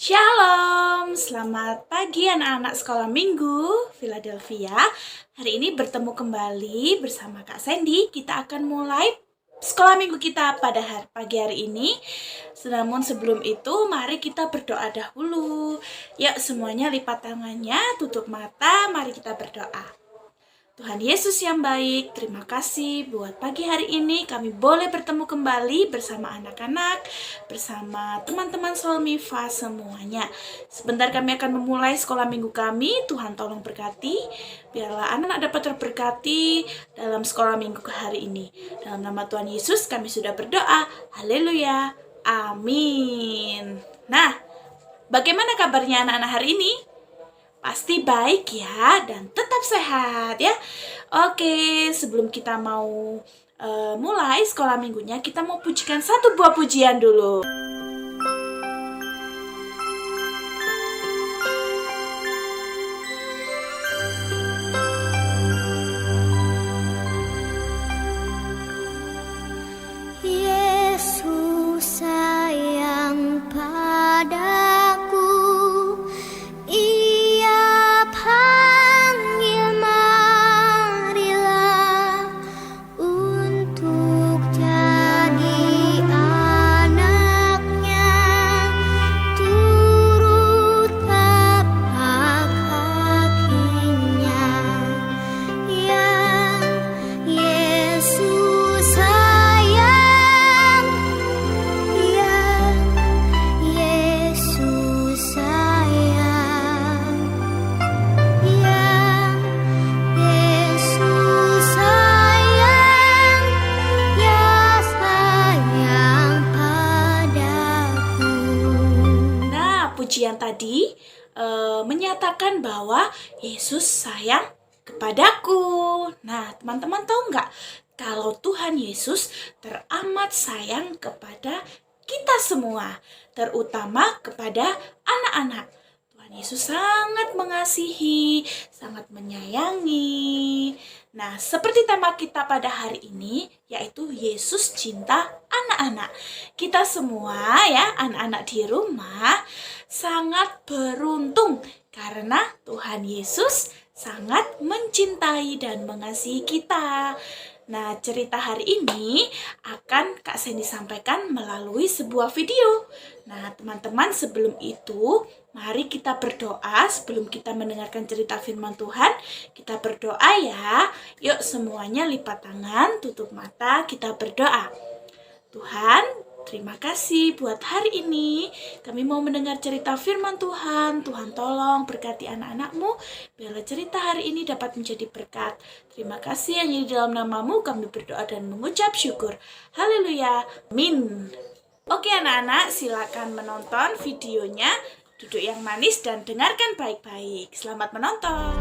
Shalom, selamat pagi anak-anak sekolah minggu Philadelphia. Hari ini bertemu kembali bersama Kak Sandy. Kita akan mulai sekolah minggu kita pada pagi hari ini. Namun sebelum itu, mari kita berdoa dahulu. Yuk semuanya lipat tangannya, tutup mata, mari kita berdoa. Tuhan Yesus yang baik, terima kasih buat pagi hari ini kami boleh bertemu kembali bersama anak-anak, bersama teman-teman Solmiva semuanya. Sebentar kami akan memulai sekolah minggu kami, Tuhan tolong berkati, biarlah anak-anak dapat terberkati dalam sekolah minggu hari ini. Dalam nama Tuhan Yesus kami sudah berdoa, haleluya, amin. Nah, bagaimana kabarnya anak-anak hari ini? Pasti baik ya, dan tetap sehat ya. Oke, sebelum kita mau mulai sekolah minggunya, kita mau pujikan satu buah pujian dulu. Yesus sayang padaku, Ia panggil marilah untuk jadi anaknya, turut tapak kakinya. Ya Yesus sayang, ya Yesus sayang, ya Yesus sayang, ya sayang padaku. Nah, pujian tadi menyatakan bahwa Yesus sayang kepadaku. Nah, teman-teman tahu nggak kalau Tuhan Yesus teramat sayang kepada kita semua, terutama kepada anak-anak. Tuhan Yesus sangat mengasihi, sangat menyayangi. Nah, seperti tema kita pada hari ini, yaitu Yesus cinta anak-anak. Kita semua ya, anak-anak di rumah, sangat beruntung karena Tuhan Yesus sangat mencintai dan mengasihi kita. Nah, cerita hari ini akan Kak Sandy sampaikan melalui sebuah video. Nah, teman-teman, sebelum itu, mari kita berdoa sebelum kita mendengarkan cerita firman Tuhan. Kita berdoa ya. Yuk semuanya lipat tangan, tutup mata, kita berdoa. Tuhan, terima kasih buat hari ini. Kami mau mendengar cerita firman Tuhan. Tuhan tolong berkati anak-anak-Mu. Biarlah cerita hari ini dapat menjadi berkat. Terima kasih hanya di dalam nama-Mu kami berdoa dan mengucap syukur. Haleluya. Amin. Oke anak-anak, silakan menonton videonya. Duduk yang manis dan dengarkan baik-baik. Selamat menonton.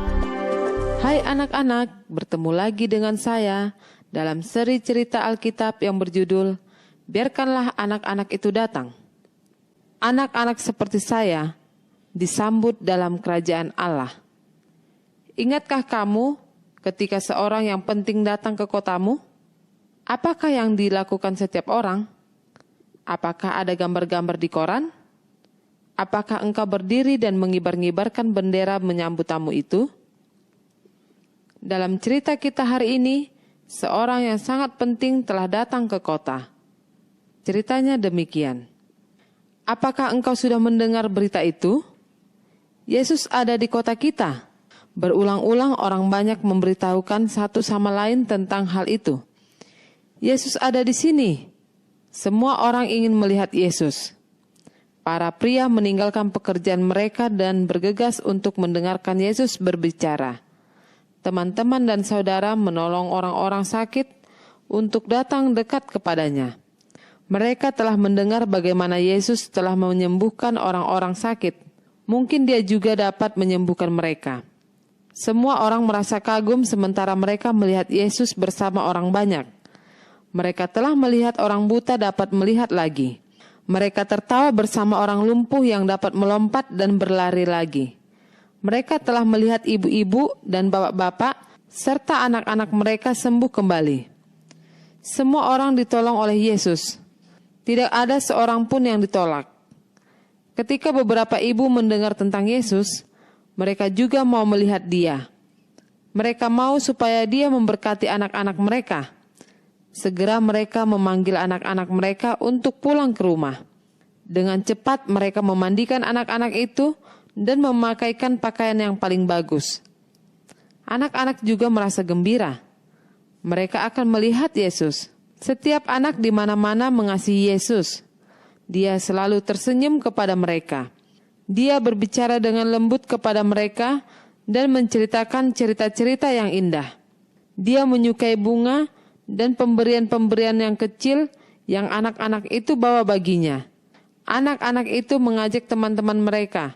Hai anak-anak, bertemu lagi dengan saya dalam seri cerita Alkitab yang berjudul Biarkanlah Anak-anak Itu Datang. Anak-anak seperti saya disambut dalam kerajaan Allah. Ingatkah kamu ketika seorang yang penting datang ke kotamu? Apakah yang dilakukan setiap orang? Apakah ada gambar-gambar di koran? Apakah engkau berdiri dan mengibar-ngibarkan bendera menyambut tamu itu? Dalam cerita kita hari ini, seorang yang sangat penting telah datang ke kota. Ceritanya demikian. Apakah engkau sudah mendengar berita itu? Yesus ada di kota kita. Berulang-ulang orang banyak memberitahukan satu sama lain tentang hal itu. Yesus ada di sini. Semua orang ingin melihat Yesus. Para pria meninggalkan pekerjaan mereka dan bergegas untuk mendengarkan Yesus berbicara. Teman-teman dan saudara menolong orang-orang sakit untuk datang dekat kepadanya. Mereka telah mendengar bagaimana Yesus telah menyembuhkan orang-orang sakit. Mungkin dia juga dapat menyembuhkan mereka. Semua orang merasa kagum sementara mereka melihat Yesus bersama orang banyak. Mereka telah melihat orang buta dapat melihat lagi. Mereka tertawa bersama orang lumpuh yang dapat melompat dan berlari lagi. Mereka telah melihat ibu-ibu dan bapak-bapak serta anak-anak mereka sembuh kembali. Semua orang ditolong oleh Yesus. Tidak ada seorang pun yang ditolak. Ketika beberapa ibu mendengar tentang Yesus, mereka juga mau melihat Dia. Mereka mau supaya Dia memberkati anak-anak mereka. Segera mereka memanggil anak-anak mereka untuk pulang ke rumah. Dengan cepat mereka memandikan anak-anak itu dan memakaikan pakaian yang paling bagus. Anak-anak juga merasa gembira. Mereka akan melihat Yesus. Setiap anak di mana-mana mengasihi Yesus. Dia selalu tersenyum kepada mereka. Dia berbicara dengan lembut kepada mereka dan menceritakan cerita-cerita yang indah. Dia menyukai bunga dan pemberian-pemberian yang kecil yang anak-anak itu bawa baginya. Anak-anak itu mengajak teman-teman mereka,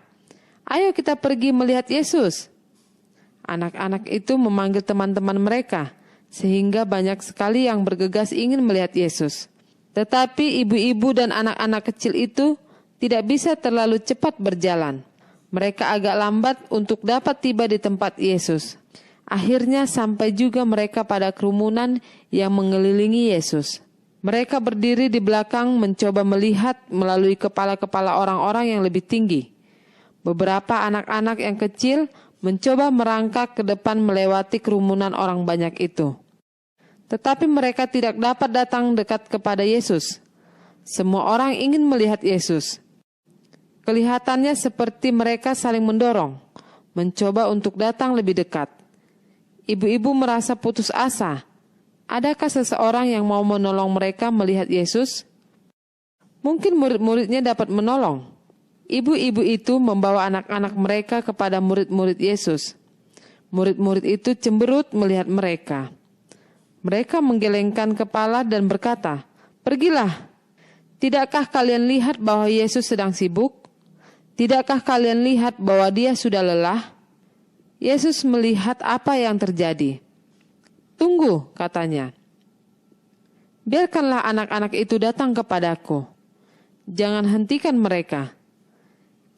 "Ayo kita pergi melihat Yesus." Anak-anak itu memanggil teman-teman mereka, sehingga banyak sekali yang bergegas ingin melihat Yesus. Tetapi ibu-ibu dan anak-anak kecil itu tidak bisa terlalu cepat berjalan. Mereka agak lambat untuk dapat tiba di tempat Yesus. Akhirnya sampai juga mereka pada kerumunan yang mengelilingi Yesus. Mereka berdiri di belakang mencoba melihat melalui kepala-kepala orang-orang yang lebih tinggi. Beberapa anak-anak yang kecil mencoba merangkak ke depan melewati kerumunan orang banyak itu. Tetapi mereka tidak dapat datang dekat kepada Yesus. Semua orang ingin melihat Yesus. Kelihatannya seperti mereka saling mendorong, mencoba untuk datang lebih dekat. Ibu-ibu merasa putus asa. Adakah seseorang yang mau menolong mereka melihat Yesus? Mungkin murid-muridnya dapat menolong. Ibu-ibu itu membawa anak-anak mereka kepada murid-murid Yesus. Murid-murid itu cemberut melihat mereka. Mereka menggelengkan kepala dan berkata, "Pergilah. Tidakkah kalian lihat bahwa Yesus sedang sibuk? Tidakkah kalian lihat bahwa Dia sudah lelah?" Yesus melihat apa yang terjadi. "Tunggu," katanya. "Biarkanlah anak-anak itu datang kepadaku. Jangan hentikan mereka.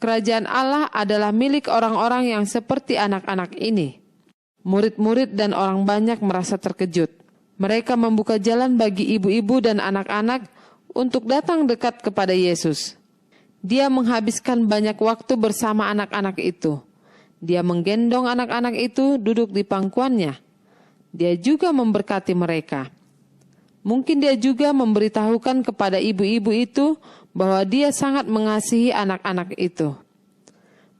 Kerajaan Allah adalah milik orang-orang yang seperti anak-anak ini." Murid-murid dan orang banyak merasa terkejut. Mereka membuka jalan bagi ibu-ibu dan anak-anak untuk datang dekat kepada Yesus. Dia menghabiskan banyak waktu bersama anak-anak itu. Dia menggendong anak-anak itu duduk di pangkuannya. Dia juga memberkati mereka. Mungkin dia juga memberitahukan kepada ibu-ibu itu bahwa dia sangat mengasihi anak-anak itu.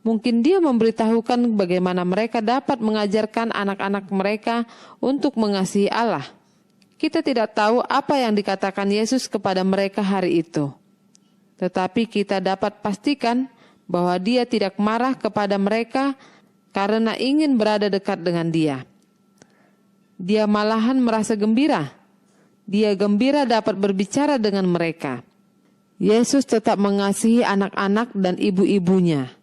Mungkin dia memberitahukan bagaimana mereka dapat mengajarkan anak-anak mereka untuk mengasihi Allah. Kita tidak tahu apa yang dikatakan Yesus kepada mereka hari itu. Tetapi kita dapat pastikan bahwa Dia tidak marah kepada mereka karena ingin berada dekat dengan Dia. Dia malahan merasa gembira. Dia gembira dapat berbicara dengan mereka. Yesus tetap mengasihi anak-anak dan ibu-ibunya.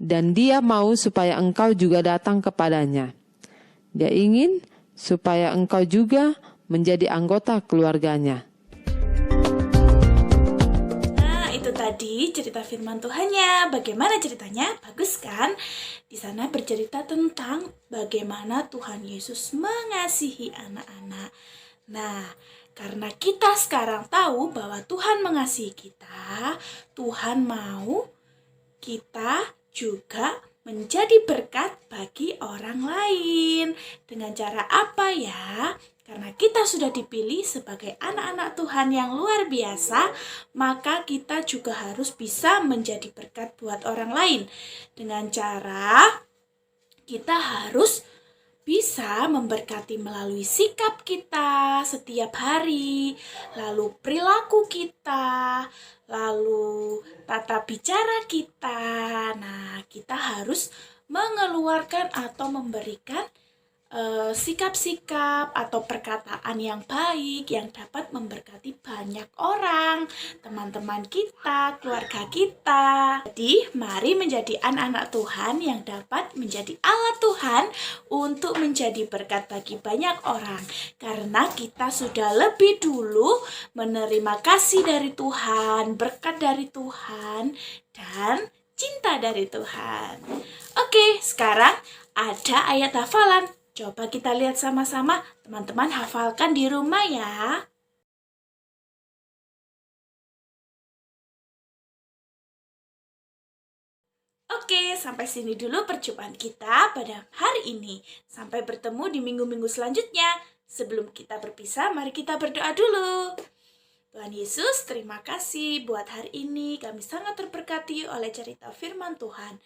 Dan Dia mau supaya engkau juga datang kepadanya. Dia ingin supaya engkau juga menjadi anggota keluarganya. Nah, itu tadi cerita firman Tuhannya. Bagaimana ceritanya? Bagus kan? Di sana bercerita tentang bagaimana Tuhan Yesus mengasihi anak-anak. Nah, karena kita sekarang tahu bahwa Tuhan mengasihi kita, Tuhan mau kita juga menjadi berkat bagi orang lain. Dengan cara apa ya? Karena kita sudah dipilih sebagai anak-anak Tuhan yang luar biasa, maka kita juga harus bisa menjadi berkat buat orang lain. Dengan cara kita harus bisa memberkati melalui sikap kita setiap hari, lalu perilaku kita, lalu tata bicara kita. Nah, kita harus mengeluarkan atau memberikan sikap-sikap atau perkataan yang baik yang dapat memberkati banyak orang, teman-teman kita, keluarga kita. Jadi, mari menjadi anak-anak Tuhan yang dapat menjadi alat Tuhan untuk menjadi berkat bagi banyak orang. Karena kita sudah lebih dulu menerima kasih dari Tuhan, berkat dari Tuhan, dan cinta dari Tuhan. Oke, sekarang ada ayat hafalan. Coba kita lihat sama-sama, teman-teman hafalkan di rumah ya. Oke, sampai sini dulu perjumpaan kita pada hari ini. Sampai bertemu di minggu-minggu selanjutnya. Sebelum kita berpisah, mari kita berdoa dulu. Tuhan Yesus, terima kasih buat hari ini. Kami sangat terberkati oleh cerita firman Tuhan.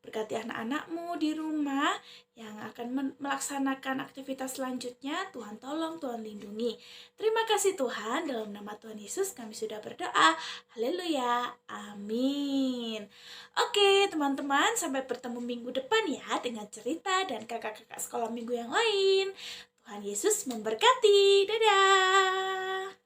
Berkati anak-anakmu di rumah yang akan melaksanakan aktivitas selanjutnya. Tuhan tolong, Tuhan lindungi. Terima kasih Tuhan, dalam nama Tuhan Yesus kami sudah berdoa. Haleluya, amin. Oke teman-teman, sampai bertemu minggu depan ya dengan cerita dan kakak-kakak sekolah minggu yang lain. Tuhan Yesus memberkati. Dadah.